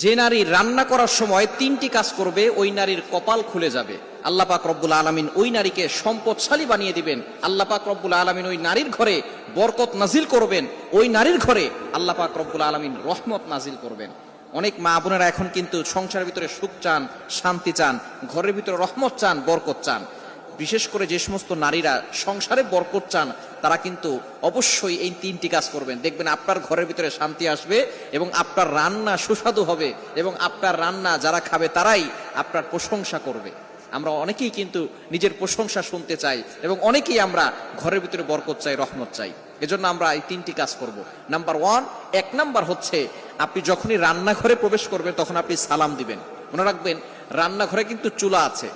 যে নারী রান্না করার সময় তিনটি কাজ করবে ওই নারীর কপাল খুলে যাবে। আল্লাহ পাক রব্বুল আলামিন ওই নারীকে সম্পদশালী বানিয়ে দিবেন। আল্লাহ পাক রব্বুল আলামিন ওই নারীর ঘরে বরকত নাজিল করবেন। ওই নারীর ঘরে আল্লাহ পাক রব্বুল আলামিন রহমত নাজিল করবেন। অনেক মা বোনেরা এখন কিন্তু সংসারের ভিতরে সুখ চান, শান্তি চান, ঘরের ভিতরে রহমত চান, বরকত চান। বিশেষ করে যে সমস্ত নারীরা সংসারে বরকত চান তারা কিন্তু অবশ্যই এই তিনটি কাজ করবেন। দেখবেন আপনার ঘরের ভিতরে শান্তি আসবে এবং আপনার রান্না সুস্বাদু হবে এবং আপনার রান্না যারা খাবে তারাই আপনার প্রশংসা করবে। আমরা অনেকেই কিন্তু নিজের প্রশংসা শুনতে চাই এবং অনেকেই আমরা ঘরের ভিতরে বরকত চাই, রহমত চাই। এজন্য আমরা এই তিনটি কাজ করব। নাম্বার 1, 1 নাম্বার হচ্ছে আপনি যখনই রান্নাঘরে প্রবেশ করবেন তখন আপনি সালাম দিবেন। মনে রাখবেন রান্নাঘরে কিন্তু চুলা আছে।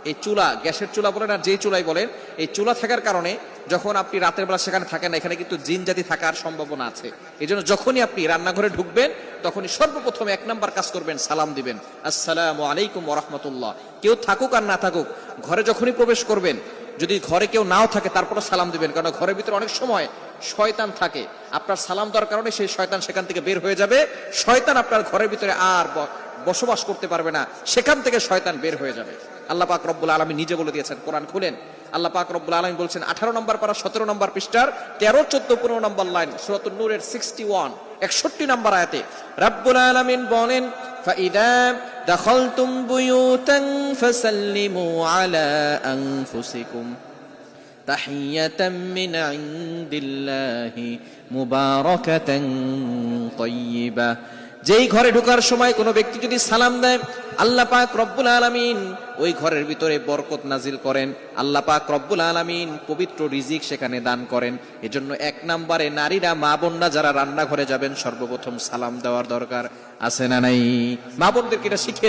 এই চুলা, গ্যাসের চুলা বলেন আর যেই চুলাই বলেন, এই চুলা থাকার কারণে যখন আপনি রাতের বেলা সেখানে থাকেন না, এখানে কিন্তু জিন জাতি থাকার সম্ভাবনা আছে। এই জন্য যখনই আপনি রান্নাঘরে ঢুকবেন তখনই সর্বপ্রথম 1 নাম্বার কাজ করবেন, সালাম দিবেন, আসসালামু আলাইকুম ওয়া রাহমাতুল্লাহ। কেউ থাকুক আর না থাকুক, ঘরে যখনই প্রবেশ করবেন, যদি ঘরে কেউ নাও থাকে তারপরে সালাম দিবেন, কারণ ঘরের ভিতরে অনেক সময় শয়তান থাকে। আপনার সালাম দেওয়ার কারণে সেই শয়তান সেখান থেকে বের হয়ে যাবে। শয়তান আপনার ঘরের ভিতরে আর বসবাস করতে পারবে না, সেখান থেকে শয়তান বের হয়ে যাবে। আল্লাহ পাক রব্বুল আলামিন নিজে বলে দিয়েছেন, কোরআন খুলেন, আল্লাহ পাক রব্বুল আলামিন বলছেন 18 নম্বর পারা 17 নম্বর পৃষ্ঠার 13, 14, 15 নম্বর লাইন, সূরাতুন নূরের 61, 61 নম্বর আয়াতে রব্বুল আলামিন বলেন, ফাইদা দাখালতুম বুয়ুতান ফাসাল্লিমু আলা আনফুসিকুম তাহিয়াতাম মিন ইনদিল্লাহি মুবারাকাতান তাইয়্যিবা। যেই ঘরে ঢোকার সময় কোনো ব্যক্তি যদি সালাম দেয়, আল্লাহ পাক রব্বুল আলামিন ওই ঘরের ভিতরে বরকত নাজিল করেন। আল্লাহ পাক রব্বুল আলামিন পবিত্র রিজিক সেখানে দান করেন। এজন্য 1 নম্বরে নারীরা, মা বোনরা যারা রান্নাঘরে যাবেন সর্বপ্রথম সালাম দেওয়ার দরকার আছে না নাই? মা বোনদেরকে এটা শিখে